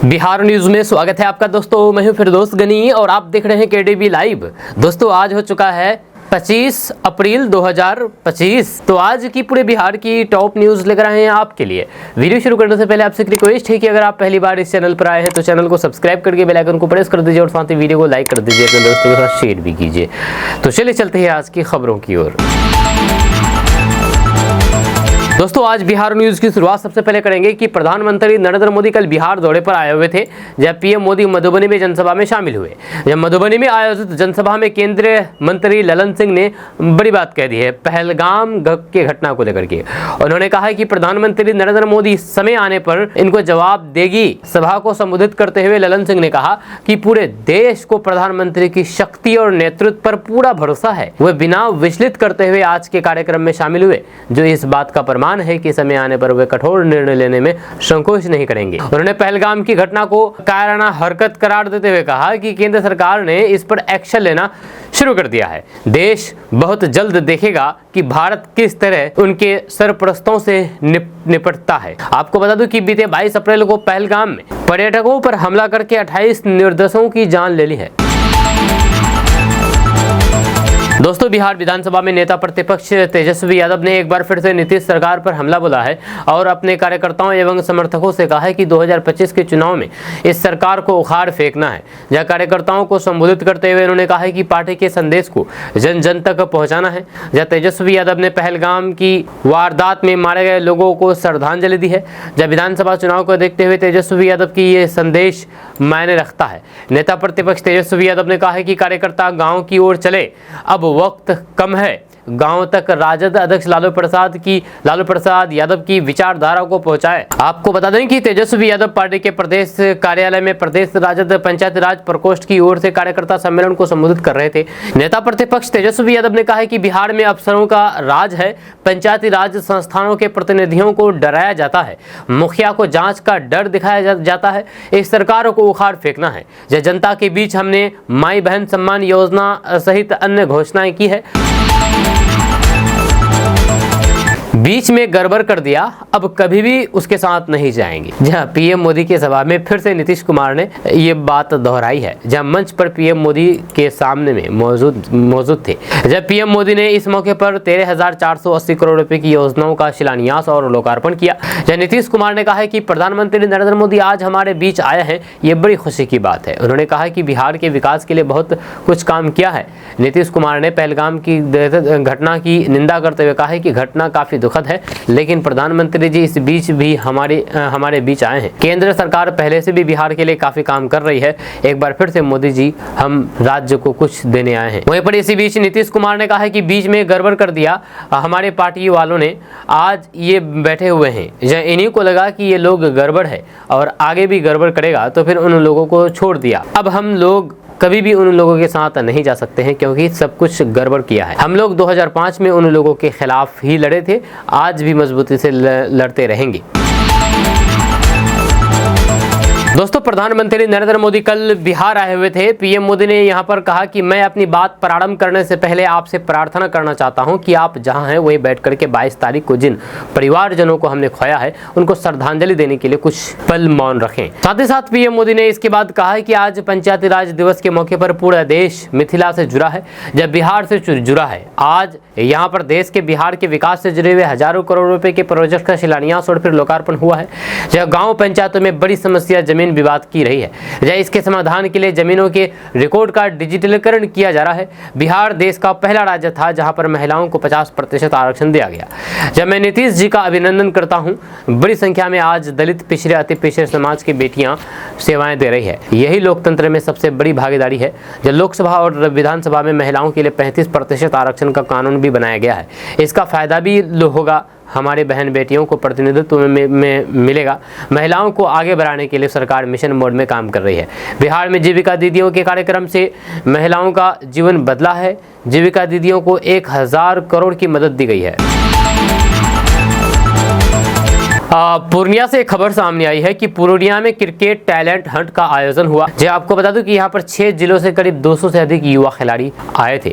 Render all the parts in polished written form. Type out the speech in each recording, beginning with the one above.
Bihar news में स्वागत है आपका दोस्तों। मैं हूं फिरदौस गनी और आप देख रहे हैं केडीबी लाइव। दोस्तों आज हो चुका है 25 अप्रैल 2025। तो आज की पूरे बिहार की टॉप न्यूज लेकर आए हैं आपके लिए। वीडियो शुरू करने से पहले आपसे एक रिक्वेस्ट है कि अगर आप पहली बार इस चैनल पर आए हैं तो चैनल को सब्सक्राइब करके बेल आइकन को प्रेस कर दीजिए और साथ ही वीडियो को लाइक कर दीजिए, अपने दोस्तों के साथ शेयर भी कीजिए। तो चलिए चलते हैं आज की खबरों की ओर। दोस्तों आज बिहार न्यूज की शुरुआत सबसे पहले करेंगे कि प्रधानमंत्री नरेंद्र मोदी कल बिहार दौरे पर आए हुए थे, जब पीएम मोदी मधुबनी में जनसभा में शामिल हुए। जब मधुबनी में आयोजित जनसभा में केंद्रीय मंत्री ललन सिंह ने बड़ी बात कह दी है पहलगाम के घटना को लेकर के। उन्होंने कहा है कि प्रधानमंत्री नरेंद्र मोदी समय आने पर इनको जवाब देगी। सभा को संबोधित करते हुए ललन सिंह ने कहा कि पूरे देश को प्रधानमंत्री की शक्ति और नेतृत्व पर पूरा भरोसा है। वे बिना विचलित करते हुए आज के कार्यक्रम में शामिल हुए, जो इस बात का प्रमाण है कि समय आने पर वे कठोर निर्णय लेने में संकोच नहीं करेंगे। उन्होंने पहलगाम की घटना को कायराना हरकत करार देते हुए कहा कि केंद्र सरकार ने इस पर एक्शन लेना शुरू कर दिया है। देश बहुत जल्द देखेगा कि भारत किस तरह उनके सरपरस्तों से निपटता है। आपको बता दूं कि बीते 22 अप्रैल को पहलगाम में पर्यटकों पर हमला करके 28 निर्दोषों की जान ले ली है। दोस्तों बिहार विधानसभा में नेता प्रतिपक्ष तेजस्वी यादव ने एक बार फिर से नीतीश सरकार पर हमला बोला है और अपने कार्यकर्ताओं एवं समर्थकों से कहा है कि 2025 के चुनाव में इस सरकार को उखाड़ फेंकना है। जहां कार्यकर्ताओं को संबोधित करते हुए उन्होंने कहा है कि पार्टी के संदेश को जन जन तक पहुंचाना है। जहां तेजस्वी यादव ने पहलगाम की वारदात में मारे गए लोगों को श्रद्धांजलि दी है। जब विधानसभा चुनाव को देखते हुए तेजस्वी यादव की ये संदेश मायने रखता है। नेता प्रतिपक्ष तेजस्वी यादव ने कहा है कि कार्यकर्ता गाँव की ओर चले, अब वक्त कम है। गांव तक राजद अध्यक्ष लालू प्रसाद यादव की विचारधारा को पहुंचाए। आपको बता दें कि तेजस्वी यादव पार्टी के प्रदेश कार्यालय में प्रदेश राजद पंचायत राज प्रकोष्ठ की ओर से कार्यकर्ता सम्मेलन को संबोधित कर रहे थे। नेता प्रतिपक्ष तेजस्वी यादव ने कहा है कि बिहार में अफसरों का राज है। पंचायती राज संस्थानों के प्रतिनिधियों को डराया जाता है, मुखिया को जांच का डर दिखाया जाता है। इस सरकार को उखाड़ फेंकना है। जनता के बीच हमने माई बहन सम्मान योजना सहित अन्य घोषणाएं की है। बीच में गड़बड़ कर दिया, अब कभी भी उसके साथ नहीं जाएंगे। जहां पीएम मोदी के सभा में फिर से नीतीश कुमार ने ये बात दोहराई है, जहां मंच पर पीएम मोदी के सामने में मौजूद थे। जब पीएम मोदी ने इस मौके पर 13,480 करोड़ रुपए की योजनाओं का शिलान्यास और लोकार्पण किया। जहां नीतीश कुमार ने कहा है कि प्रधानमंत्री नरेंद्र मोदी आज हमारे बीच आए हैं, ये बड़ी खुशी की बात है। उन्होंने कहा कि बिहार के विकास के लिए बहुत कुछ काम किया है। नीतीश कुमार ने पहलगाम की घटना की निंदा करते हुए कहा है कि घटना काफी दुखद है, लेकिन प्रधानमंत्री जी इस बीच भी हमारे बीच आए हैं। केंद्र सरकार पहले से भी बिहार के लिए काफी काम कर रही है। एक बार फिर से मोदी जी हम राज्य को कुछ देने आए हैं। वहीं पर इसी बीच नीतीश कुमार ने कहा है कि बीच में गड़बड़ कर दिया हमारे पार्टी वालों ने, आज ये बैठे हुए हैं। इन्हीं को लगा कि ये लोग गड़बड़ है और आगे भी गड़बड़ करेगा, तो फिर उन लोगों को छोड़ दिया। अब हम लोग कभी भी उन लोगों के साथ नहीं जा सकते हैं, क्योंकि सब कुछ गड़बड़ किया है। हम लोग 2005 में उन लोगों के खिलाफ ही लड़े थे, आज भी मजबूती से लड़ते रहेंगे। दोस्तों प्रधानमंत्री नरेंद्र मोदी कल बिहार आए हुए थे। पीएम मोदी ने यहां पर कहा कि मैं अपनी बात प्रारंभ करने से पहले आपसे प्रार्थना करना चाहता हूं कि आप जहां हैं वहीं बैठ करके 22 तारीख को जिन परिवारजनों को हमने खोया है उनको श्रद्धांजलि देने के लिए कुछ पल मौन रखें। साथ ही साथ पीएम मोदी ने इसके बाद कहा है कि आज पंचायती राज दिवस के मौके पर पूरा देश मिथिला से जुड़ा है, जब बिहार से जुड़ा है। आज यहाँ पर देश के बिहार के विकास से जुड़े हुए हजारों करोड़ रुपए के प्रोजेक्ट का शिलान्यास और फिर लोकार्पण हुआ है। जब गाँव पंचायतों में बड़ी समस्या जमीन विवाद की रही है, जब इसके समाधान के लिए जमीनों के रिकॉर्ड का डिजिटलीकरण किया जा रहा है। बिहार देश का पहला राज्य था जहां पर महिलाओं को 50% आरक्षण दिया गया। जब मैं नीतीश जी का अभिनंदन करता हूं, बड़ी संख्या में आज दलित पिछड़े अति पिछड़े समाज की बेटियां सेवाएं दे रही है। यही लोकतंत्र में सबसे बड़ी भागीदारी है। जब लोकसभा और विधानसभा में महिलाओं के लिए 35% आरक्षण का कानून भी बनाया गया है, इसका फायदा भी होगा, हमारे बहन बेटियों को प्रतिनिधित्व में मिलेगा। महिलाओं को आगे बढ़ाने के लिए सरकार मिशन मोड में काम कर रही है। बिहार में जीविका दीदियों के कार्यक्रम से महिलाओं का जीवन बदला है। जीविका दीदियों को 1,000 करोड़ की मदद दी गई है। पूर्णिया से एक खबर सामने आई है कि पूर्णिया में क्रिकेट टैलेंट हंट का आयोजन हुआ। जी आपको बता दूं कि यहाँ पर 6 जिलों से करीब 200 से अधिक युवा खिलाड़ी आए थे।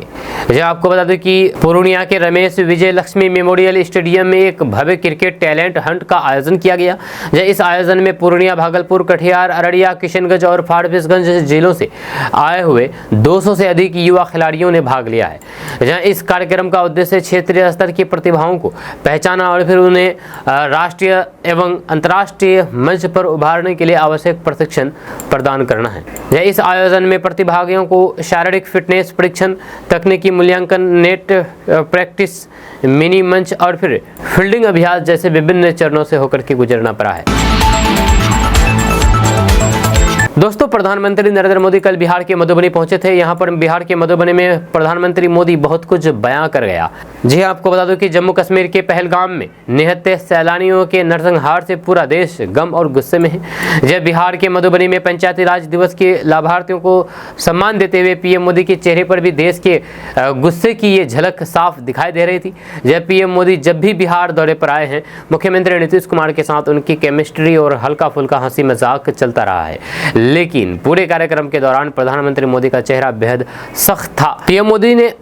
जी आपको बता दूं कि पूर्णिया के रमेश विजय लक्ष्मी मेमोरियल स्टेडियम में एक भव्य क्रिकेट टैलेंट हंट का आयोजन किया गया। इस आयोजन में पूर्णिया, भागलपुर, कटिहार, अररिया, किशनगंज और फारबिसगंज जिलों से आए हुए 200 से अधिक युवा खिलाड़ियों ने भाग लिया है। जहाँ इस कार्यक्रम का उद्देश्य क्षेत्रीय स्तर की प्रतिभाओं को पहचाना और फिर उन्हें राष्ट्रीय एवं अंतर्राष्ट्रीय मंच पर उभारने के लिए आवश्यक प्रशिक्षण प्रदान करना है। इस आयोजन में प्रतिभागियों को शारीरिक फिटनेस परीक्षण, तकनीकी मूल्यांकन, नेट प्रैक्टिस, मिनी मंच और फिर फील्डिंग अभ्यास जैसे विभिन्न चरणों से होकर के गुजरना पड़ा है। दोस्तों, प्रधानमंत्री नरेंद्र मोदी कल बिहार के मधुबनी पहुंचे थे। यहां पर बिहार के मधुबनी में प्रधानमंत्री मोदी बहुत कुछ बयां कर गया। जी आपको बता दूं कि जम्मू कश्मीर के पहलगाम में निहत्थे सैलानियों के नरसंहार से पूरा देश गम और गुस्से में है। जब बिहार के मधुबनी में पंचायती राज दिवस के लाभार्थियों को सम्मान देते हुए पीएम मोदी के चेहरे पर भी देश के गुस्से की ये झलक साफ दिखाई दे रही थी। जब पीएम मोदी जब भी बिहार दौरे पर आए हैं, मुख्यमंत्री नीतीश कुमार के साथ उनकी केमिस्ट्री और हल्का फुल्का हंसी मजाक चलता रहा है। लेकिन पूरे कार्यक्रम के दौरान प्रधानमंत्री मोदी का चेहरा बेहद सख्त था। पीएम मोदी ने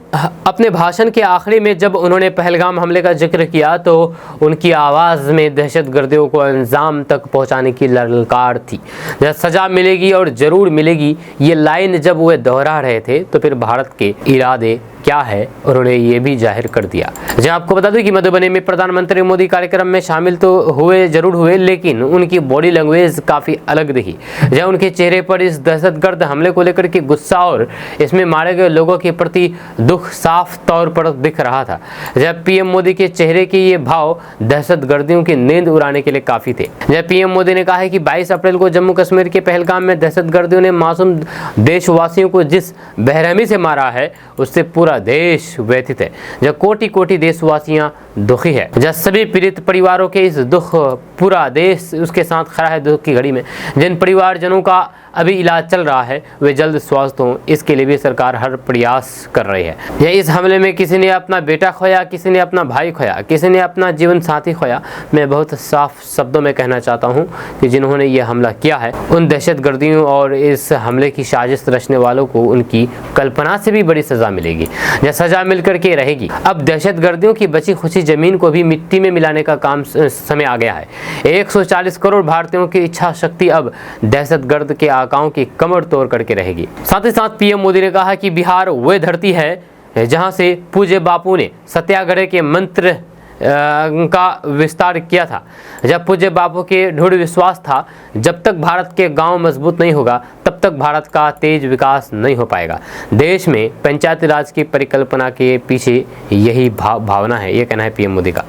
अपने भाषण के आखिरी में जब उन्होंने पहलगाम हमले का जिक्र किया तो उनकी आवाज में दहशतगर्दियों को अंजाम तक पहुंचाने की ललकार थी। जब सजा मिलेगी और जरूर मिलेगी, ये लाइन जब वे दोहरा रहे थे तो फिर भारत के इरादे क्या है उन्होंने ये भी जाहिर कर दिया। जब आपको बता दूं कि मधुबनी में प्रधानमंत्री मोदी कार्यक्रम में शामिल तो जरूर हुए, लेकिन उनकी बॉडी लैंग्वेज काफी अलग दिखी। जब उनके चेहरे पर इस दहशतगर्द हमले को लेकर के गुस्सा और इसमें मारे गए लोगों के प्रति दुख साफ तौर पर दिख रहा था। जब पीएम मोदी के चेहरे के ये भाव दहशतगर्दियों की नींद उड़ाने के लिए काफी थे। जब पीएम मोदी ने कहा है कि 22 अप्रैल को जम्मू कश्मीर के पहलगाम में दहशतगर्दियों ने मासूम देशवासियों को जिस बेरहमी से मारा है उससे पूरा देश व्यथित है। जब कोटि कोटि देशवासियां दुखी है। जब सभी पीड़ित परिवारों के इस दुख, पूरा देश उसके साथ खड़ा है दुख की घड़ी में। जिन परिवारजनों का अभी इलाज चल रहा है वे जल्द स्वस्थ हों, इसके लिए भी सरकार हर प्रयास कर रही है। या इस हमले में किसी ने अपना बेटा खोया, किसी ने अपना भाई खोया, किसी ने अपना जीवन साथी खोया। मैं बहुत साफ शब्दों में कहना चाहता हूं कि जिन्होंने ये हमला किया है उन दहशतगर्दियों और इस हमले की साजिश रचने वालों को उनकी कल्पना से भी बड़ी सजा मिलेगी। यह सजा मिलकर के रहेगी। अब दहशतगर्दियों की बची खुची जमीन को भी मिट्टी में मिलाने का काम समय आ गया है। 140 करोड़ भारतीयों की इच्छा शक्ति अब दहशतगर्द के आकाओं की कमर तोड़ करके रहेगी। साथ ही साथ पीएम मोदी ने कहा कि बिहार वह धरती है जहां से पूज्य बापू ने सत्याग्रह के मंत्र का विस्तार किया था। जब पूज्य बापू के दृढ़ विश्वास था जब तक भारत के गांव मजबूत नहीं होगा तब तक भारत का तेज विकास नहीं हो पाएगा। देश में पंचायती राज की परिकल्पना के पीछे यही भावना है, ये कहना है पीएम मोदी का।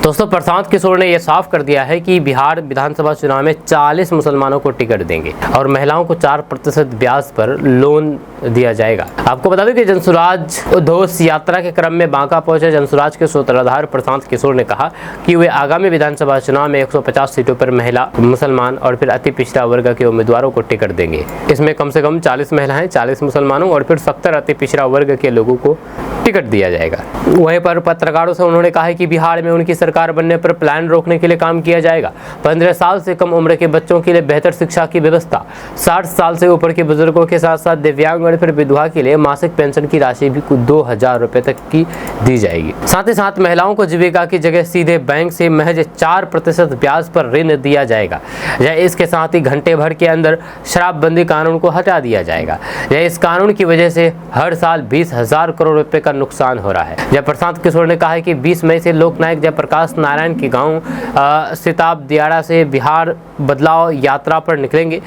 दोस्तों, प्रशांत किशोर ने यह साफ कर दिया है कि बिहार विधानसभा चुनाव में 40 मुसलमानों को टिकट देंगे और महिलाओं को 4% ब्याज पर लोन दिया जाएगा। आपको बता दें कि जनसुराज उद्घोष यात्रा के क्रम में बांका पहुंचे जनसुराज के सूत्रधार प्रशांत किशोर ने कहा कि वे आगामी विधानसभा चुनाव में 150 सीटों पर महिला, मुसलमान और फिर अति पिछड़ा वर्ग के उम्मीदवारों को टिकट देंगे। इसमें कम से कम 40 महिलाएं, 40 मुसलमानों और फिर 70 अति पिछड़ा वर्ग के लोगों को टिकट दिया जाएगा। वहीं पर पत्रकारों से उन्होंने कहा कि बिहार में उनकी सरकार बनने पर प्लान रोकने के लिए काम किया जाएगा। 15 साल से कम उम्र के बच्चों के लिए बेहतर शिक्षा की व्यवस्था, 60 साल से ऊपर के बुजुर्गों के साथ साथ दिव्यांग और फिर विधवा के लिए मासिक पेंशन की राशि भी कुछ 2000 रुपए तक की दी जाएगी। साथ ही साथ महिलाओं को जीविका की जगह सीधे बैंक से महज 4% ब्याज पर ऋण दिया जाएगा। इसके साथ ही घंटे भर के अंदर शराबबंदी कानून को हटा दिया जाएगा। इस कानून की वजह से हर साल 20,000 करोड़ रुपए का नुकसान हो रहा है। जब प्रशांत किशोर ने कहा है कि 20 मई से लोकनायक जयप्रकाश नारायण के गांव सिताब दियारा से बिहार बदलाव यात्रा पर निकलेंगे।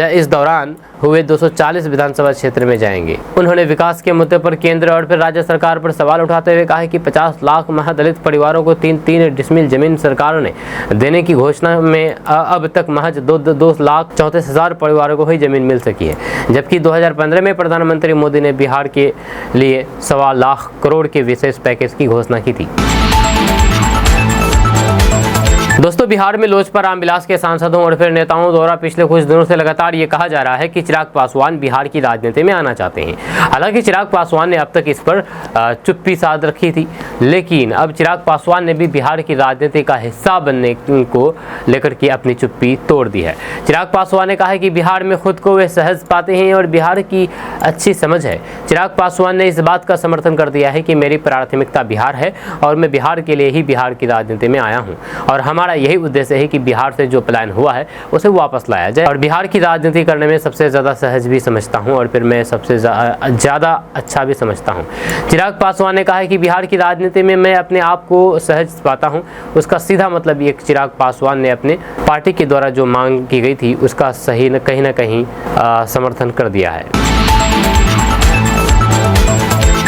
इस दौरान हुए 240 विधानसभा क्षेत्र में जाएंगे। उन्होंने विकास के मुद्दे पर केंद्र और फिर राज्य सरकार पर सवाल उठाते हुए कहा कि 50 लाख महादलित परिवारों को 3 डिसमिल जमीन सरकार ने देने की घोषणा में अब तक महज 2,34,34,000 परिवारों को ही जमीन मिल सकी है, जबकि 2015 में प्रधानमंत्री मोदी ने बिहार के लिए 1.25 लाख करोड़ के विशेष पैकेज की घोषणा की थी। दोस्तों, बिहार में लोजपा रामविलास के सांसदों और फिर नेताओं द्वारा पिछले कुछ दिनों से लगातार ये कहा जा रहा है कि चिराग पासवान बिहार की राजनीति में आना चाहते हैं। हालांकि चिराग पासवान ने अब तक इस पर चुप्पी साध रखी थी, लेकिन अब चिराग पासवान ने भी बिहार की राजनीति का हिस्सा बनने को लेकर के अपनी चुप्पी तोड़ दी है। चिराग पासवान ने कहा है कि बिहार में खुद को वे सहज पाते हैं और बिहार की अच्छी समझ है। चिराग पासवान ने इस बात का समर्थन कर दिया है कि मेरी प्राथमिकता बिहार है और मैं बिहार के लिए ही बिहार की राजनीति में आया हूँ और हमारा यही उद्देश्य है कि बिहार से जो पलायन हुआ है उसे वापस लाया जाए और बिहार की राजनीति करने में सबसे ज़्यादा सहज भी समझता हूं और फिर मैं सबसे ज़्यादा अच्छा भी समझता हूं। चिराग पासवान ने कहा है कि बिहार की राजनीति में मैं अपने आप को सहज पाता हूं। उसका सीधा मतलब ये चिराग पासवान ने अपने पार्टी के द्वारा जो मांग की गई थी उसका सही कहीं ना कहीं समर्थन कर दिया है।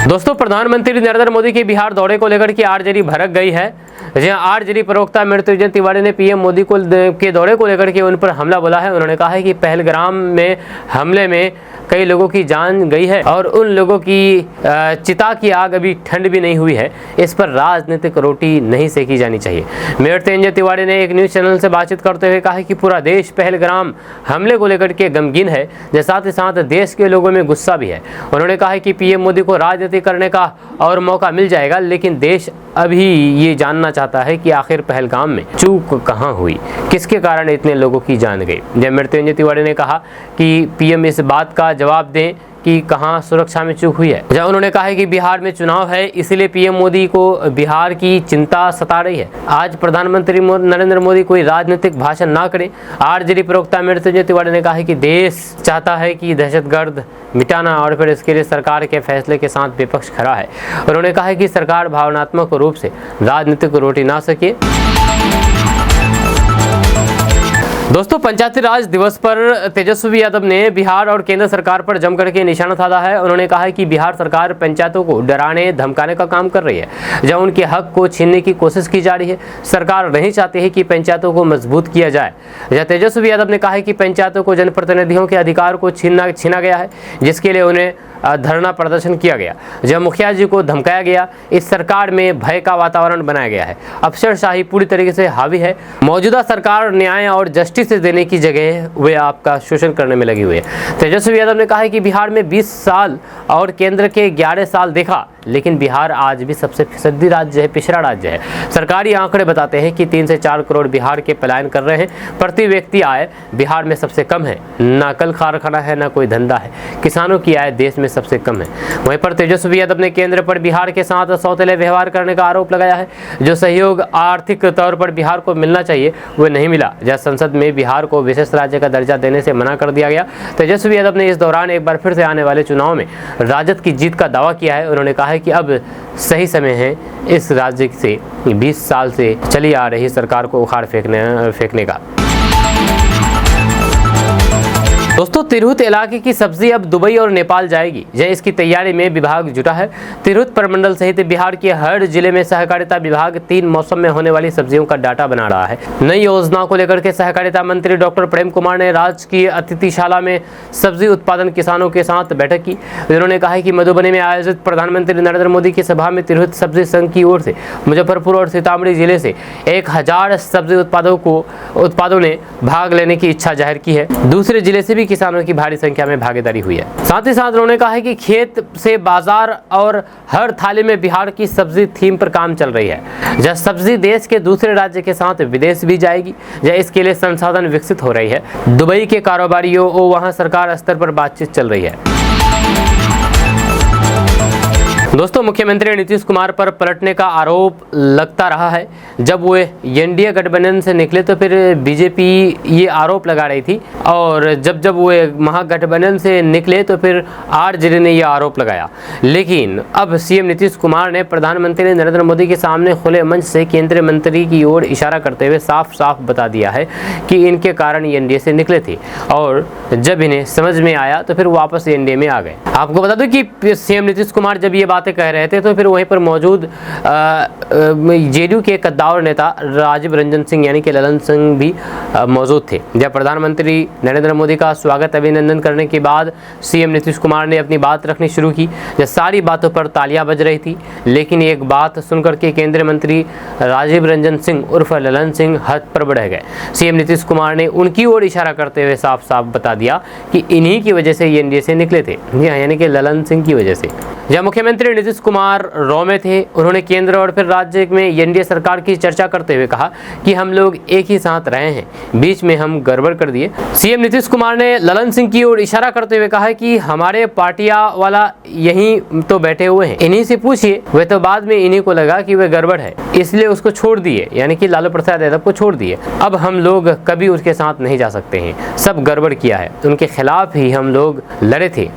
दोस्तों, प्रधानमंत्री नरेंद्र मोदी के बिहार दौरे को लेकर के आरजेडी भड़क गई है। जहां आरजेडी प्रवक्ता मृत्युंजय तिवारी ने पीएम मोदी के दौरे को लेकर के उन पर हमला बोला है। उन्होंने कहा है कि पहलगाम में हमले में कई लोगों की जान गई है और उन लोगों की चिता की आग अभी ठंड भी नहीं हुई है। इस पर राजनीतिक रोटी नहीं सेकी जानी चाहिए। मृत्युंजय तिवारी ने एक न्यूज़ चैनल से बातचीत करते हुए कहा कि पूरा देश पहलगाम हमले को लेकर के गमगीन है, साथ ही साथ देश के लोगों में गुस्सा भी है। उन्होंने कहा कि पीएम मोदी को राजनीति करने का और मौका मिल जाएगा, लेकिन देश अभी ये जानना चाहता है कि आखिर पहलगाम में चूक कहां हुई, किसके कारण इतने लोगों की जान गई। जब मृत्युंजय तिवारी ने कहा कि पीएम इस बात का जवाब दें कि कहां सुरक्षा में चूक हुई है। जहां उन्होंने कहा है कि बिहार में चुनाव है, इसलिए पीएम मोदी को बिहार की चिंता सता रही है। आज प्रधानमंत्री नरेंद्र मोदी कोई राजनीतिक भाषण ना करें। आरजेडी प्रवक्ता मृत्युंजय तिवारी ने कहा है कि देश चाहता है कि दहशतगर्द मिटाना और फिर इसके लिए सरकार के फैसले के साथ विपक्ष खड़ा है। उन्होंने कहा है कि सरकार भावनात्मक रूप से राजनीतिक रोटी ना सके। दोस्तों, पंचायती राज दिवस पर तेजस्वी यादव ने बिहार और केंद्र सरकार पर जमकर के निशाना साधा है। उन्होंने कहा है कि बिहार सरकार पंचायतों को डराने धमकाने का काम कर रही है, जहां उनके हक को छीनने की कोशिश की जा रही है। सरकार नहीं चाहती है कि पंचायतों को मजबूत किया जाए। जहां तेजस्वी यादव ने कहा है कि पंचायतों को जनप्रतिनिधियों के अधिकार को छीना गया है, जिसके लिए उन्हें धरना प्रदर्शन किया गया। जब मुखिया जी को धमकाया गया, इस सरकार में भय का वातावरण बनाया गया है। अफसरशाही पूरी तरीके से हावी है। मौजूदा सरकार न्याय और जस्टिस देने की जगह वे आपका शोषण करने में लगी हुई है। तेजस्वी यादव ने कहा है कि बिहार में 20 साल और केंद्र के 11 साल देखा, लेकिन बिहार आज भी सबसे फिसदी राज्य है, पिछड़ा राज्य है। सरकारी आंकड़े बताते हैं कि 3 से 4 करोड़ बिहार के पलायन कर रहे हैं। प्रति व्यक्ति आय बिहार में सबसे कम है, ना कल कारखाना है ना कोई धंधा है। किसानों की आय देश में सबसे कम है। वहीं पर तेजस्वी यादव ने केंद्र पर बिहार के साथ सौतेले व्यवहार करने का आरोप लगाया है। जो सहयोग आर्थिक तौर पर बिहार को मिलना चाहिए वो नहीं मिला। जब संसद में बिहार को विशेष राज्य का दर्जा देने से मना कर दिया गया। तेजस्वी यादव ने इस दौरान एक बार फिर से आने वाले चुनाव में राजद की जीत का दावा किया है। उन्होंने कहा है कि अब सही समय है इस राज्य से 20 साल से चली आ रही सरकार को उखाड़ फेंकने का। दोस्तों, तिरहुत इलाके की सब्जी अब दुबई और नेपाल जाएगी। इसकी तैयारी में विभाग जुटा है। तिरहुत प्रमंडल सहित बिहार के हर जिले में सहकारिता विभाग 3 मौसम में होने वाली सब्जियों का डाटा बना रहा है। नई योजना को लेकर के सहकारिता मंत्री डॉक्टर प्रेम कुमार ने राजकीय अतिथिशाला में सब्जी उत्पादन किसानों के साथ बैठक की। उन्होंने कहा कि मधुबनी में आयोजित प्रधानमंत्री नरेंद्र मोदी की सभा में तिरहुत सब्जी संघ की ओर से मुजफ्फरपुर और सीतामढ़ी जिले से 1000 सब्जी उत्पादों ने भाग लेने की इच्छा जाहिर की है। दूसरे जिले से किसानों की भारी संख्या में भागीदारी हुई है। साथ ही साथ उन्होंने कहा है कि खेत से बाजार और हर थाली में बिहार की सब्जी थीम पर काम चल रही है। जब सब्जी देश के दूसरे राज्य के साथ विदेश भी जाएगी, जब इसके लिए संसाधन विकसित हो रही है। दुबई के कारोबारियों और वहां सरकार स्तर पर बातचीत चल रही है। दोस्तों, मुख्यमंत्री नीतीश कुमार पर पलटने का आरोप लगता रहा है। जब वो एनडीए गठबंधन से निकले तो फिर बीजेपी ये आरोप लगा रही थी, और जब वो महागठबंधन से निकले तो फिर आरजेडी ने ये आरोप लगाया। लेकिन अब सीएम नीतीश कुमार ने प्रधानमंत्री नरेंद्र मोदी के सामने खुले मंच से केंद्रीय मंत्री की ओर इशारा करते हुए साफ साफ बता दिया है कि इनके कारण एनडीए से निकले थे, और जब इन्हें समझ में आया तो फिर वापस एनडीए में आ गए। आपको बता दूं कि सीएम नीतीश कुमार जब ये बात बातें कह रहे थे तो फिर वहीं पर मौजूद जेडीयू के कद्दावर नेता राजीव रंजन सिंह यानी कि ललन सिंह भी मौजूद थे। जब प्रधानमंत्री नरेंद्र मोदी का स्वागत अभिनंदन करने के बाद सीएम नीतीश कुमार ने अपनी बात रखनी शुरू की। जब सारी बातों पर तालियां बज रही थी, लेकिन एक बात सुनकर के केंद्रीय मंत्री राजीव रंजन सिंह उर्फ ललन सिंह हद पर बढ़ गए। सीएम नीतीश कुमार ने उनकी ओर इशारा करते हुए साफ साफ बता दिया कि इन्हीं की वजह से ये एनडीए से निकले थे, यानी कि ललन सिंह की वजह से। जब मुख्यमंत्री नीतीश कुमार रॉ में थे, उन्होंने केंद्र और फिर राज्य में एनडीए सरकार की चर्चा करते हुए कहा कि हम लोग एक ही साथ रहे हैं, बीच में हम गड़बड़ कर दिए। सीएम नीतीश कुमार ने ललन सिंह की ओर इशारा करते हुए कहा कि हमारे पार्टिया वाला यहीं तो बैठे हुए हैं, इन्हीं से पूछिए। वे तो बाद में इन्हीं को लगा कि वह गड़बड़ है, इसलिए उसको छोड़ दिए, यानी कि लालू प्रसाद यादव को छोड़ दिए। अब हम लोग कभी उसके साथ नहीं जा सकते हैं, सब गड़बड़ किया है, उनके खिलाफ ही हम लोग लड़े थे।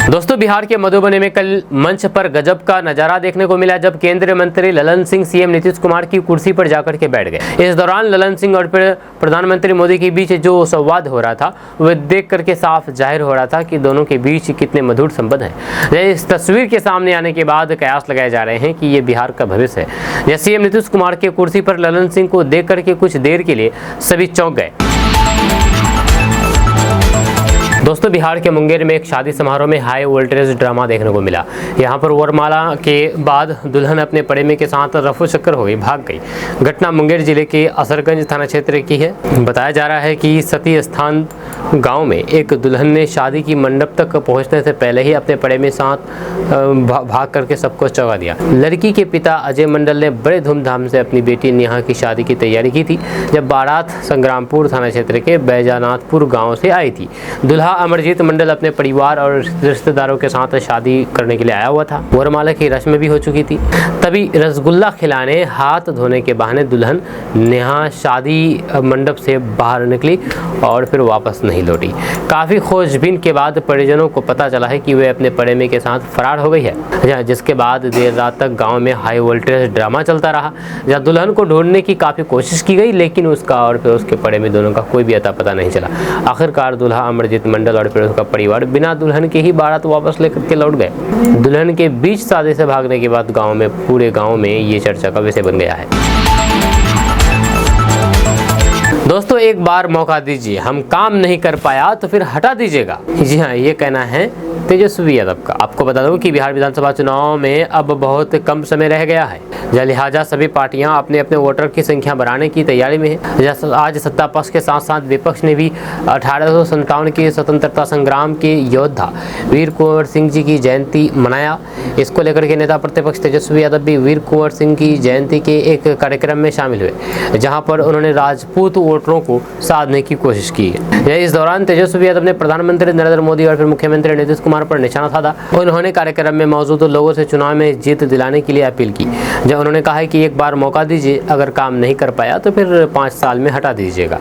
दोस्तों, बिहार के मधुबनी में कल मंच पर गजब का नजारा देखने को मिला जब केंद्रीय मंत्री ललन सिंह सीएम नीतीश कुमार की कुर्सी पर जाकर के बैठ गए। इस दौरान ललन सिंह और फिर प्रधानमंत्री मोदी के बीच जो संवाद हो रहा था वह देख करके साफ जाहिर हो रहा था कि दोनों के बीच कितने मधुर संबंध हैं। इस तस्वीर के सामने आने के बाद कयास लगाए जा रहे हैं कि ये बिहार का भविष्य है। जब सीएम नीतीश कुमार के कुर्सी पर ललन सिंह को देख करके कुछ देर के लिए सभी चौंक गए। दोस्तों, बिहार के मुंगेर में एक शादी समारोह में हाई वोल्टेज ड्रामा देखने को मिला। यहाँ पर वरमाला के बाद दुल्हन अपने प्रेमी के साथ रफू चक्कर हो गई, भाग गई। घटना मुंगेर जिले के असरगंज थाना क्षेत्र की है। बताया जा रहा है कि सती स्थान गांव में एक दुल्हन ने शादी की मंडप तक पहुंचने से पहले ही अपने प्रेमी साथ भाग करके सबको चौंका दिया। लड़की के पिता अजय मंडल ने बड़े धूमधाम से अपनी बेटी नेहा की शादी की तैयारी की थी। जब बारात संग्रामपुर थाना क्षेत्र के बैजनाथपुर गाँव से आई थी। दूल्हा अमरजीत मंडल अपने परिवार और रिश्तेदारों के साथ शादी करने के लिए आया हुआ था। वरमाला की रस्म भी हो चुकी थी। तभी रसगुल्ला खिलाने, हाथ धोने के बहाने दुल्हन नेहा शादी मंडप से बाहर निकली और फिर वापस नहीं लौटी। काफ़ी खोजबीन के बाद परिजनों को पता चला है कि वे अपने प्रेमी के साथ फरार हो गई है, जिसके बाद देर रात तक गाँव में हाई वोल्टेज ड्रामा चलता रहा। जहाँ दुल्हन को ढूंढने की काफ़ी कोशिश की गई, लेकिन उसका और फिर उसके प्रेमी दोनों का कोई भी अता पता नहीं चला। आखिरकार दूल्हा अमरजीत मंडल और फिर उसका परिवार बिना दुल्हन के ही बारात वापस लेकर के लौट गए। दुल्हन के बीच शादी से भागने के बाद पूरे गांव में ये चर्चा का विषय बन गया है। दोस्तों, एक बार मौका दीजिए, हम काम नहीं कर पाया तो फिर हटा दीजिएगा। जी हाँ, ये कहना है तेजस्वी यादव का। आपको बता दूं कि बिहार विधानसभा चुनाव में अब बहुत कम समय रह गया है, लिहाजा सभी पार्टियां अपने अपने वोटर की संख्या बढ़ाने की तैयारी में है। आज सत्ता पक्ष के साथ साथ विपक्ष ने भी 1857 के स्वतंत्रता संग्राम के योद्धा वीर कुंवर सिंह जी की जयंती मनाया। इसको लेकर के नेता प्रतिपक्ष तेजस्वी यादव भी वीर कुंवर सिंह की जयंती के एक कार्यक्रम में शामिल हुए, जहाँ पर उन्होंने राजपूत वोटरों को साधने की कोशिश की। इस दौरान तेजस्वी यादव ने प्रधानमंत्री नरेंद्र मोदी और फिर मुख्यमंत्री नीतीश कुमार पर निशाना साधा। उन्होंने कार्यक्रम में मौजूद लोगों से चुनाव में जीत दिलाने के लिए अपील की। जब उन्होंने कहा है कि एक बार मौका दीजिए, अगर काम नहीं कर पाया तो फिर 5 साल में हटा दीजिएगा।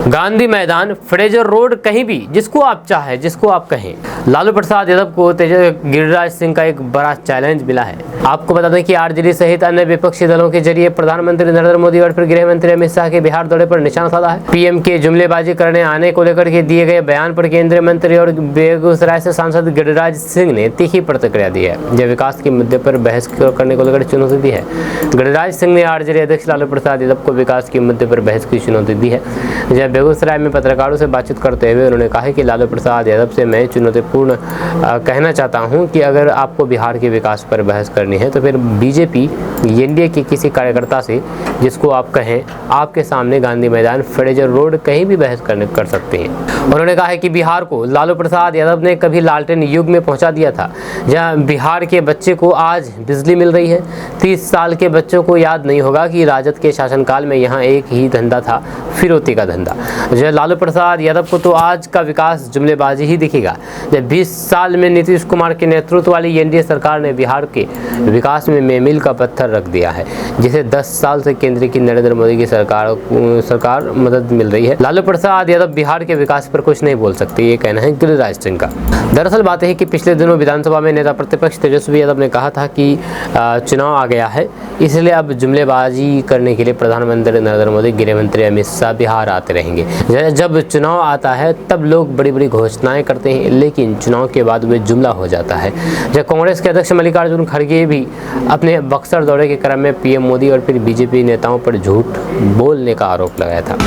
गांधी मैदान, फ्रेजर रोड, कहीं भी जिसको आप चाहे, जिसको आप कहें। लालू प्रसाद यादव को गिरिराज सिंह का एक बड़ा चैलेंज मिला है। आपको बता दें कि आरजेडी सहित अन्य विपक्षी दलों के जरिए प्रधानमंत्री नरेंद्र मोदी और फिर गृह मंत्री अमित शाह के बिहार दौरे पर निशाना साधा है। पीएम के जुमलेबाजी करने आने को लेकर के दिए गए बयान पर केंद्रीय मंत्री और बेगूसराय से सांसद गिरिराज सिंह ने तीखी प्रतिक्रिया दी है। जब विकास के मुद्दे पर बहस करने को लेकर चुनौती दी है। गिरिराज सिंह ने आरजेडी अध्यक्ष लालू प्रसाद यादव को विकास के मुद्दे पर बहस की चुनौती दी है। जब बेगूसराय में पत्रकारों से बातचीत करते हुए उन्होंने कहा कि लालू प्रसाद यादव से मैं चुनौतीपूर्ण कहना चाहता हूं कि अगर आपको बिहार के विकास पर बहस करनी है तो फिर बीजेपी एनडीए के किसी कार्यकर्ता से, जिसको आप कहें, आपके सामने गांधी मैदान, फ्रेजर रोड, कहीं भी बहस कर सकते हैं। उन्होंने कहा है कि बिहार को लालू प्रसाद यादव ने कभी लालटेन युग में पहुंचा दिया था, जहां बिहार के बच्चे को आज बिजली मिल रही है। 30 साल के बच्चों को याद नहीं होगा कि राजद के शासनकाल में यहाँ एक ही धंधा था, फिरौती का धंधा। लालू प्रसाद यादव को तो आज का विकास जुमलेबाजी ही दिखेगा। जब 20 साल में नीतीश कुमार के नेतृत्व वाली एनडीए सरकार ने बिहार के विकास में मील का पत्थर रख दिया है, जिसे 10 साल से केंद्र की नरेंद्र मोदी की सरकार मदद मिल रही है। लालू प्रसाद यादव बिहार के विकास पर कुछ नहीं बोल सकते, ये कहना है गिरिराज सिंह का। दरअसल बात है कि पिछले दिनों विधानसभा में नेता प्रतिपक्ष तेजस्वी यादव ने कहा था कि चुनाव आ गया है, इसलिए अब जुमलेबाजी करने के लिए प्रधानमंत्री नरेंद्र मोदी, गृह मंत्री अमित शाह बिहार आते रहेंगे। रहेंगे। जब चुनाव आता है तब लोग बड़ी बड़ी घोषणाएं करते हैं, लेकिन चुनाव के बाद वे जुमला हो जाता है। जब कांग्रेस के अध्यक्ष मल्लिकार्जुन खड़गे भी अपने बक्सर दौरे के क्रम में पीएम मोदी और फिर बीजेपी नेताओं पर झूठ बोलने का आरोप लगाया था।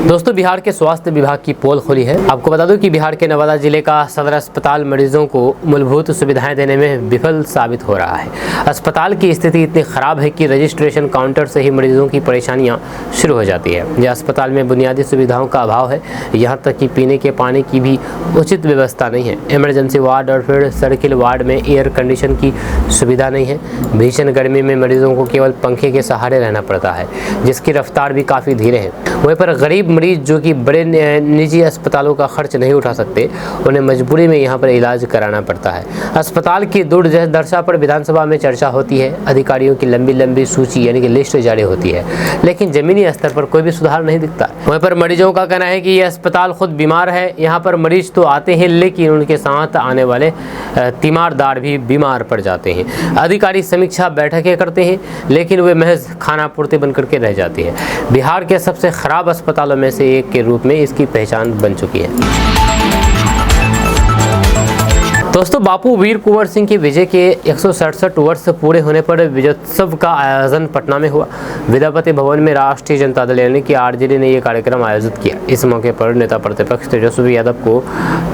दोस्तों, बिहार के स्वास्थ्य विभाग की पोल खुली है। आपको बता दूं कि बिहार के नवादा जिले का सदर अस्पताल मरीजों को मूलभूत सुविधाएं देने में विफल साबित हो रहा है। अस्पताल की स्थिति इतनी खराब है कि रजिस्ट्रेशन काउंटर से ही मरीजों की परेशानियां शुरू हो जाती है। यह अस्पताल में बुनियादी सुविधाओं का अभाव है, यहाँ तक कि पीने के पानी की भी उचित व्यवस्था नहीं है। इमरजेंसी वार्ड और फिर सर्किल वार्ड में एयर कंडीशन की सुविधा नहीं है। भीषण गर्मी में मरीजों को केवल पंखे के सहारे रहना पड़ता है, जिसकी रफ्तार भी काफ़ी धीरे है। वहीं पर गरीब मरीज जो कि बड़े निजी अस्पतालों का खर्च नहीं उठा सकते, उन्हें मजबूरी में यहाँ पर इलाज कराना पड़ता है। अस्पताल की दुर्दशा पर विधानसभा में चर्चा होती है। अधिकारियों की लंबी लंबी सूची यानी कि लिस्ट जारी होती है, लेकिन जमीनी स्तर पर कोई भी सुधार नहीं दिखता। वहीं पर मरीजों का कहना है कि यह अस्पताल खुद बीमार है। यहाँ पर मरीज तो आते हैं, लेकिन उनके साथ आने वाले तीमारदार भी बीमार पड़ जाते हैं। अधिकारी समीक्षा बैठकें करते हैं, लेकिन वे महज खाना पूर्ति बन करके रह जाती है। बिहार के सबसे खराब अस्पतालों में से एक के रूप में इसकी पहचान बन चुकी है। दोस्तों, बापू वीर कुंवर सिंह की विजय के 167 वर्ष पूरे होने पर विजयोत्सव का आयोजन पटना में हुआ। विद्यापति भवन में राष्ट्रीय जनता दल यानी कि आरजेडी ने यह कार्यक्रम आयोजित किया। इस मौके पर नेता प्रतिपक्ष तेजस्वी यादव को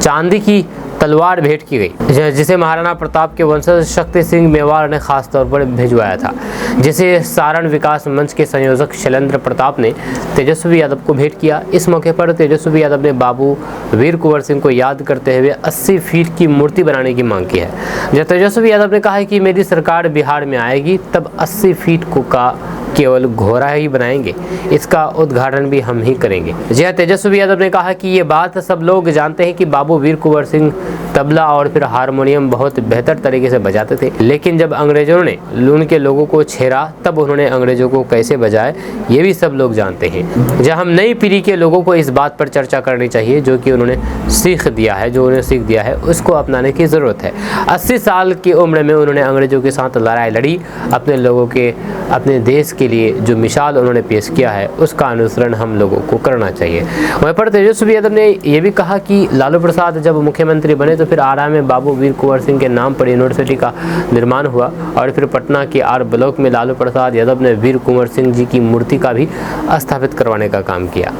चांदी की तलवार भेंट की गई, जिसे महाराणा प्रताप के वंशज शक्ति सिंह मेवाड़ ने खास तौर पर भिजवाया था, जिसे सारण विकास मंच के संयोजक शैलेंद्र प्रताप ने तेजस्वी यादव को भेंट किया। इस मौके पर तेजस्वी यादव ने बाबू वीर कुंवर सिंह को याद करते हुए 80 फीट की मूर्ति बनाने की मांग की है। जब तेजस्वी यादव ने कहा है कि मेरी सरकार बिहार में आएगी तब 80 फीट का केवल घोड़ा ही बनाएंगे, इसका उद्घाटन भी हम ही करेंगे। जी हाँ, तेजस्वी यादव ने कहा कि ये बात सब लोग जानते हैं कि बाबू वीर कुंवर सिंह तबला और फिर हारमोनियम बहुत बेहतर तरीके से बजाते थे, लेकिन जब अंग्रेजों ने उनके लोगों को छेड़ा तब उन्होंने अंग्रेजों को कैसे बजाए ये भी सब लोग जानते हैं। जब हम नई पीढ़ी के लोगों को इस बात पर चर्चा करनी चाहिए जो कि उन्होंने सीख दिया है, उसको अपनाने की ज़रूरत है। 80 साल की उम्र में उन्होंने अंग्रेजों के साथ लड़ाई लड़ी। अपने लोगों के, अपने देश के लिए जो मिसाल उन्होंने पेश किया है उसका अनुसरण हम लोगों को करना चाहिए। वहीं पर तेजस्वी यादव ने यह भी कहा कि लालू प्रसाद जब मुख्यमंत्री बने तो फिर आरा में बाबू वीर कुंवर सिंह के नाम पर यूनिवर्सिटी का निर्माण हुआ और फिर पटना के आर ब्लॉक में लालू प्रसाद यादव ने वीर कुंवर सिंह जी की मूर्ति का भी स्थापित करवाने का काम किया।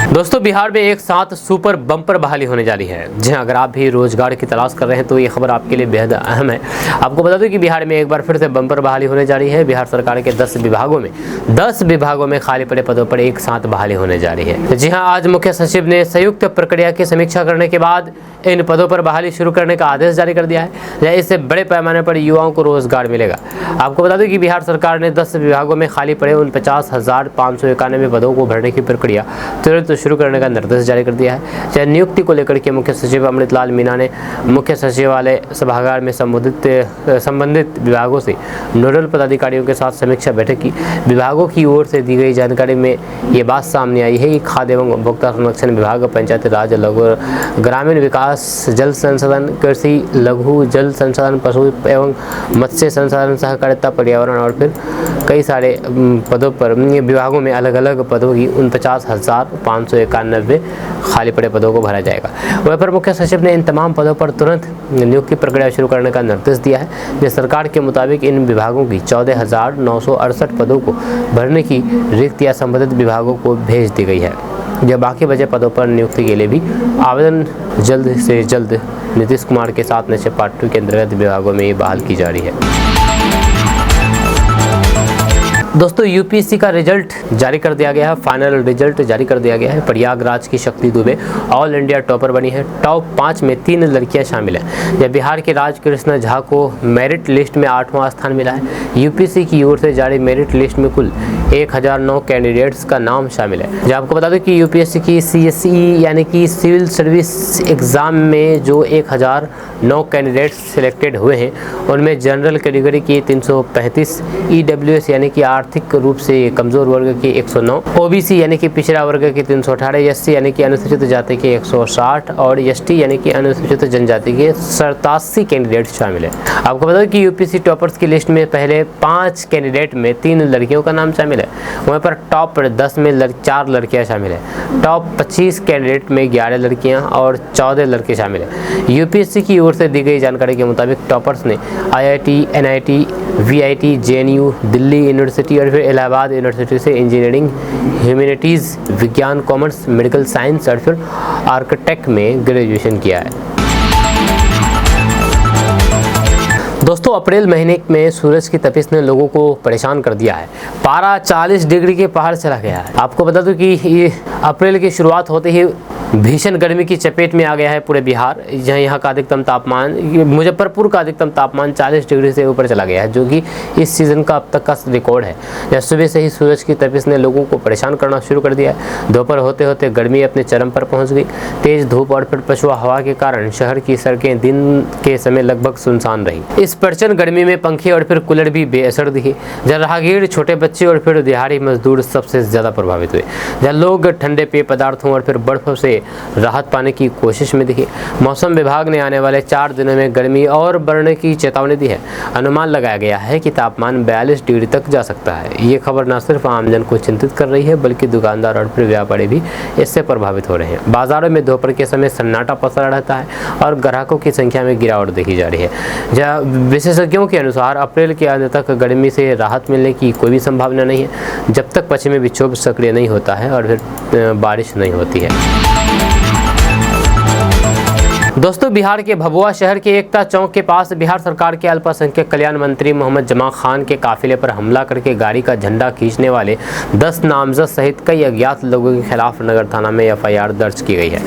दोस्तों, बिहार में एक साथ सुपर बम्पर बहाली होने जा रही है। जी हाँ, अगर आप भी रोजगार की तलाश कर रहे हैं तो ये खबर आपके लिए बेहद अहम है। आपको बता दूं कि बिहार में एक बार फिर से बम्पर बहाली होने जा रही है। बिहार सरकार के 10 विभागों में खाली पड़े पदों पर एक साथ बहाली होने जा रही है। जी हाँ, आज मुख्य सचिव ने संयुक्त प्रक्रिया की समीक्षा करने के बाद इन पदों पर बहाली शुरू करने का आदेश जारी कर दिया है। इससे बड़े पैमाने पर युवाओं को रोजगार मिलेगा। आपको बता दें कि बिहार सरकार ने 10 विभागों में खाली पड़े 49,591 पदों को भरने की प्रक्रिया तुरंत शुरू करने का निर्देश जारी कर दिया है। नियुक्ति को लेकर के मुख्य सचिव अमृतलाल मीना ने मुख्य सचिवालय सभागार में संबंधित विभागों से नोडल पदाधिकारियों के साथ समीक्षा बैठक की। विभागों की ओर से दी गई जानकारी में ये बात सामने आई है कि खाद्य एवं उपभोक्ता संरक्षण विभाग, पंचायती राज, लघु ग्रामीण विकास, जल संसाधन, कृषि, लघु जल संसाधन, पशु एवं मत्स्य संसाधन, सहकारिता, पर्यावरण और फिर कई सारे पदों पर विभागों में अलग अलग पदों की 49,591 खाली पड़े पदों को भरा जाएगा। वहीं पर मुख्य सचिव ने इन तमाम पदों पर तुरंत नियुक्ति प्रक्रिया शुरू करने का निर्देश दिया है। जिस सरकार के मुताबिक इन विभागों की 14,968 पदों को भरने की रिक्तियां संबंधित विभागों को भेज दी गई है। जब बाकी बचे पदों पर नियुक्ति के लिए भी आवेदन जल्द से जल्द नीतीश कुमार के साथ नशे पार्ट 2 के अंतर्गत विभागों में बहाल की जा रही है। दोस्तों, यूपीएससी का रिजल्ट जारी कर दिया गया है। फाइनल रिजल्ट जारी कर दिया गया है। प्रयागराज की शक्ति दुबे ऑल इंडिया टॉपर बनी है। टॉप 5 में 3 लड़कियां शामिल हैं। जब बिहार के राजकृष्ण झा को मेरिट लिस्ट में 8वां स्थान मिला है। यूपीएससी की ओर से जारी मेरिट लिस्ट में कुल 1009 कैंडिडेट्स का नाम शामिल है। जो आपको बता दूं कि यूपीएससी की CSE यानी कि सिविल सर्विस एग्ज़ाम में जो 1009 कैंडिडेट्स सिलेक्टेड हुए हैं, उनमें जनरल कैटेगरी की 335, EWS यानी कि आर्थिक रूप से कमज़ोर वर्ग के 109, OBC यानी कि पिछड़ा वर्ग के 318, SC यानी कि अनुसूचित जाति के 160 और ST यानी कि अनुसूचित जनजाति के 87 कैंडिडेट शामिल है। आपको बता दें कि यूपीएससी टॉपर्स की लिस्ट में पहले 5 कैंडिडेट में 3 लड़कियों का नाम शामिल है। वहीं पर टॉप 10 में 4 लड़कियां शामिल है। टॉप 25 कैंडिडेट में 11 लड़कियां और 14 लड़के शामिल है। यूपीएससी की ओर से दी गई जानकारी के मुताबिक टॉपर्स ने IIT, NIT, VIT, JNU, Delhi university और फिर इलाहाबाद यूनिवर्सिटी से इंजीनियरिंग, ह्यूमैनिटीज़, विज्ञान, कॉमर्स, मेडिकल साइंस और फिर आर्किटेक्ट में ग्रेजुएशन किया है। दोस्तों, अप्रैल महीने में सूरज की तपिश ने लोगों को परेशान कर दिया है। पारा 40 डिग्री के पहाड़ चला गया है। आपको बता दूं कि ये अप्रैल की शुरुआत होते ही भीषण गर्मी की चपेट में आ गया है पूरे बिहार। जहाँ यहाँ का अधिकतम तापमान, मुजफ्फरपुर का अधिकतम तापमान 40 डिग्री से ऊपर चला गया है, जो कि इस सीज़न का अब तक का रिकॉर्ड है। जहाँ सुबह से ही सूरज की तपिश ने लोगों को परेशान करना शुरू कर दिया है। दोपहर होते होते गर्मी अपने चरम पर पहुँच गई। तेज़ धूप और फिर पछुआ हवा के कारण शहर की सड़कें दिन के समय लगभग सुनसान रही। इस प्रचंड गर्मी में पंखे और फिर कूलर भी बेअसर दिखे। जहाँ राहगीर, छोटे बच्चे और फिर दिहाड़ी मजदूर सबसे ज़्यादा प्रभावित हुए। जहाँ लोग ठंडे पेय पदार्थों और फिर बर्फ से राहत पाने की कोशिश में दिखे। मौसम विभाग ने आने वाले 4 दिनों में गर्मी और बढ़ने की चेतावनी दी है। अनुमान लगाया गया है कि तापमान 42 डिग्री तक जा सकता है। ये खबर न सिर्फ आमजन को चिंतित कर रही है, बल्कि दुकानदार और फिर व्यापारी भी इससे प्रभावित हो रहे हैं। बाजारों में दोपहर के समय सन्नाटा पसरा रहता है और ग्राहकों की संख्या में गिरावट देखी जा रही है। जहाँ विशेषज्ञों के अनुसार अप्रैल के अंत तक गर्मी से राहत मिलने की कोई भी संभावना नहीं है, जब तक पश्चिमी विक्षोभ सक्रिय नहीं होता है और फिर बारिश नहीं होती है। दोस्तों, बिहार के भभुआ शहर के एकता चौक के पास बिहार सरकार के अल्पसंख्यक कल्याण मंत्री मोहम्मद जमा खान के काफिले पर हमला करके गाड़ी का झंडा खींचने वाले 10 नामजद सहित कई अज्ञात लोगों के खिलाफ नगर थाना में FIR दर्ज की गई है।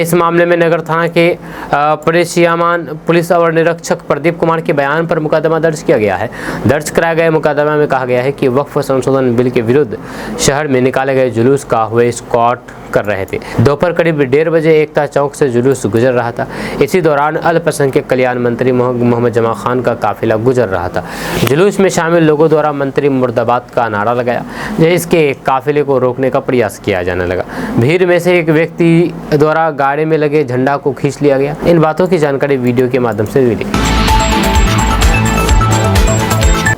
इस मामले में नगर थाना के परिसीमान पुलिस और निरीक्षक प्रदीप कुमार के बयान पर मुकदमा दर्ज किया गया है। दर्ज कराए गए मुकदमा में कहा गया है कि वक्फ संशोधन बिल के विरुद्ध शहर में निकाले गए जुलूस का वे स्क्वाट कर रहे थे। दोपहर करीब 1:30 बजे एकता चौक से जुलूस गुजर रहा था। इसी दौरान अल्पसंख्यक कल्याण मंत्री मोहम्मद जमा खान का काफिला गुजर रहा था। जुलूस में शामिल लोगों द्वारा मंत्री मुर्दाबाद का नारा लगाया, जिसके काफिले को रोकने का प्रयास किया जाने लगा। भीड़ में से एक व्यक्ति द्वारा गाड़ी में लगे झंडा को खींच लिया गया। इन बातों की जानकारी वीडियो के माध्यम से मिली।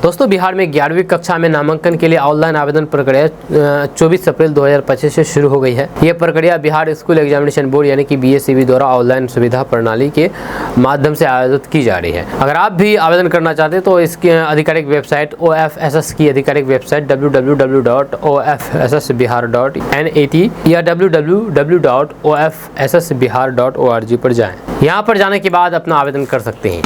दोस्तों, बिहार में 11वीं कक्षा में नामांकन के लिए ऑनलाइन आवेदन प्रक्रिया 24 अप्रैल 2025 से शुरू हो गई है। यह प्रक्रिया बिहार स्कूल एग्जामिनेशन बोर्ड यानी कि BSEB द्वारा ऑनलाइन सुविधा प्रणाली के माध्यम से आयोजित की जा रही है। अगर आप भी आवेदन करना चाहते हैं तो इसकी आधिकारिक वेबसाइट OFSS की आधिकारिक वेबसाइट www.ofssbihar.net या www.ofssbihar.org पर जाएं। यहाँ पर जाने के बाद अपना आवेदन कर सकते हैं।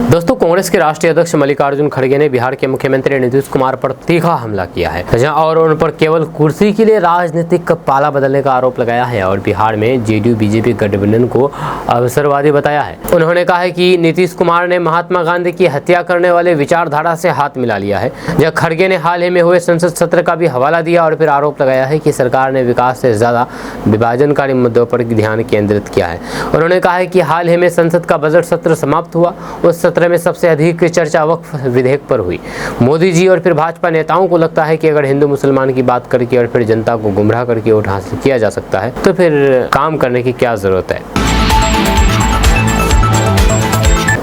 दोस्तों, कांग्रेस के राष्ट्रीय अध्यक्ष मल्लिकार्जुन खड़गे ने बिहार के मुख्यमंत्री नीतीश कुमार पर तीखा हमला किया है और उन पर केवल कुर्सी के लिए राजनीतिक पाला बदलने का आरोप लगाया है और बिहार में JDU BJP गठबंधन को अवसरवादी बताया है। उन्होंने कहा है कि नीतीश कुमार ने महात्मा गांधी की हत्या करने वाले विचारधारा से हाथ मिला लिया है। जब खड़गे ने हाल ही में हुए संसद सत्र का भी हवाला दिया और फिर आरोप लगाया है कि सरकार ने विकास से ज्यादा विभाजनकारी मुद्दों पर ध्यान केंद्रित किया है। उन्होंने कहा है कि हाल ही में संसद का बजट सत्र समाप्त हुआ। उस सत्र में सबसे अधिक चर्चा वक्फ विधेयक पर हुई। मोदी जी और फिर भाजपा नेताओं को लगता है कि अगर हिंदू मुसलमान की बात करके और फिर जनता को गुमराह करके वोट हासिल किया जा सकता है तो फिर काम करने की क्या जरूरत है।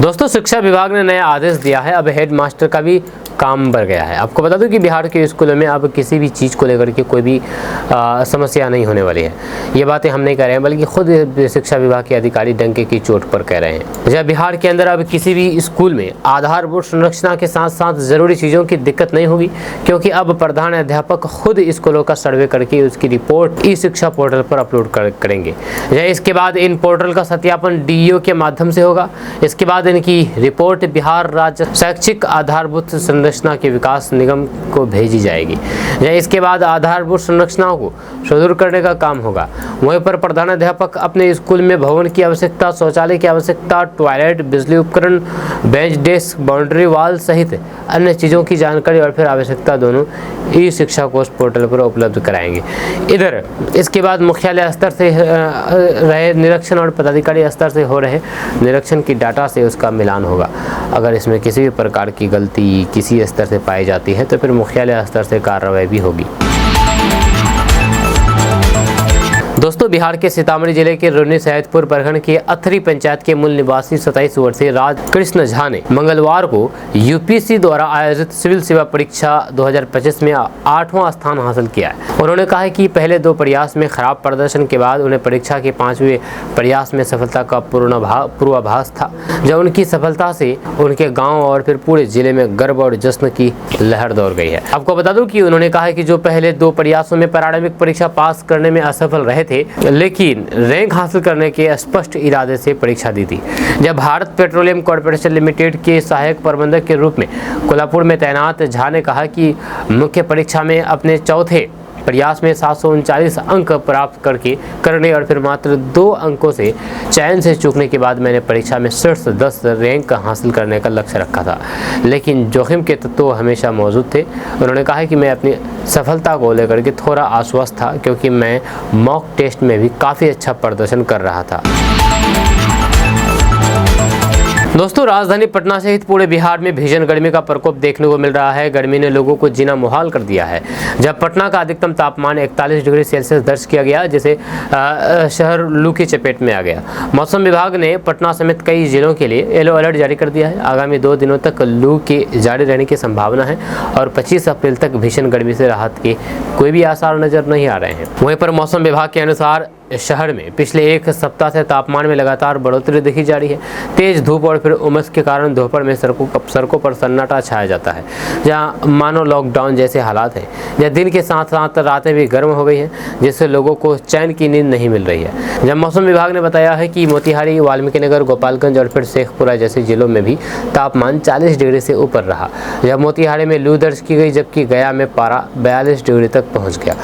दोस्तों, शिक्षा विभाग ने नया आदेश दिया है। अब हेड मास्टर का भी काम बढ़ गया है। आपको बता दूं कि बिहार के स्कूलों में अब किसी भी चीज़ को लेकर के कोई भी समस्या नहीं होने वाली है। ये बातें हम नहीं कह रहे हैं, बल्कि खुद शिक्षा विभाग के अधिकारी डंके की चोट पर कह रहे हैं। जब बिहार के अंदर अब किसी भी स्कूल में आधारभूत संरचना के साथ साथ ज़रूरी चीज़ों की दिक्कत नहीं होगी, क्योंकि अब प्रधान अध्यापक खुद स्कूलों का सर्वे करके उसकी रिपोर्ट ई-शिक्षा पोर्टल पर अपलोड करेंगे। इसके बाद इन पोर्टल का सत्यापन DEO के माध्यम से होगा। इसके बाद इनकी रिपोर्ट बिहार राज्य शैक्षिक आधारभूत संरचना के विकास निगम को भेजी जाएगी, जहाँ इसके बाद आधारभूत संरचनाओं को सुदृढ़ करने का काम होगा। वहीं पर प्रधानाध्यापक अपने स्कूल में भवन की आवश्यकता, शौचालय की आवश्यकता, टॉयलेट, बिजली उपकरण, बेंच डेस्क, बाउंड्री वाल सहित अन्य चीज़ों की जानकारी और फिर आवश्यकता दोनों ई शिक्षा कोष पोर्टल पर उपलब्ध कराएंगे। इधर इसके बाद मुख्यालय स्तर से रहे निरीक्षण और पदाधिकारी स्तर से हो रहे निरीक्षण की डाटा से उसका मिलान होगा। अगर इसमें किसी भी प्रकार की गलती किसी स्तर से पाई जाती है तो फिर मुख्यालय स्तर से कार्रवाई भी होगी। दोस्तों, बिहार के सीतामढ़ी जिले के रुन्नी सैदपुर प्रखंड के अथरी पंचायत के मूल निवासी 27 वर्षीय राज कृष्ण झा ने मंगलवार को यूपीएससी द्वारा आयोजित सिविल सेवा परीक्षा 2025 में 8वां स्थान हासिल किया है। उन्होंने कहा है कि पहले 2 प्रयास में खराब प्रदर्शन के बाद उन्हें परीक्षा के 5वें प्रयास में सफलता का पूर्वाभास था, जब उनकी सफलता से उनके गाँव और फिर पूरे जिले में गर्व और जश्न की लहर दौड़ गई है। आपको बता दूं कि उन्होंने कहा है कि जो पहले 2 प्रयासों में प्रारंभिक परीक्षा पास करने में असफल रहे थे, लेकिन रैंक हासिल करने के स्पष्ट इरादे से परीक्षा दी थी। जब भारत पेट्रोलियम कॉर्पोरेशन लिमिटेड के सहायक प्रबंधक के रूप में कोल्हापुर में तैनात झा ने कहा कि मुख्य परीक्षा में अपने चौथे प्रयास में 739 अंक प्राप्त करने और फिर मात्र 2 अंकों से चयन से चूकने के बाद मैंने परीक्षा में शीर्ष 10 रैंक हासिल करने का लक्ष्य रखा था, लेकिन जोखिम के तत्व हमेशा मौजूद थे। उन्होंने कहा कि मैं अपनी सफलता को लेकर के थोड़ा आश्वस्त था, क्योंकि मैं मॉक टेस्ट में भी काफ़ी अच्छा प्रदर्शन कर रहा था। दोस्तों, राजधानी पटना सहित पूरे बिहार में भीषण गर्मी का प्रकोप देखने को मिल रहा है। गर्मी ने लोगों को जीना मुहाल कर दिया है। जब पटना का अधिकतम तापमान 41 डिग्री सेल्सियस दर्ज किया गया, जिसे शहर लू की चपेट में आ गया। मौसम विभाग ने पटना समेत कई जिलों के लिए येलो अलर्ट जारी कर दिया है। आगामी 2 दिनों तक लू के जारी रहने की संभावना है और 25 अप्रैल तक भीषण गर्मी से राहत के कोई भी आसार नजर नहीं आ रहे हैं। वहीं पर मौसम विभाग के अनुसार शहर में पिछले 1 सप्ताह से तापमान में लगातार बढ़ोतरी देखी जा रही है। तेज धूप और फिर उमस के कारण दोपहर में सड़कों पर सन्नाटा छाया जाता है, जहां मानो लॉकडाउन जैसे हालात हैं। यह दिन के साथ साथ रातें भी गर्म हो गई हैं, जिससे लोगों को चैन की नींद नहीं मिल रही है। जब मौसम विभाग ने बताया है कि मोतिहारी, वाल्मीकिनगर, गोपालगंज और फिर शेखपुरा जैसे जिलों में भी तापमान 40 डिग्री से ऊपर रहा। जब मोतिहारी में लू दर्ज की गई, जबकि गया में पारा 42 डिग्री तक पहुँच गया।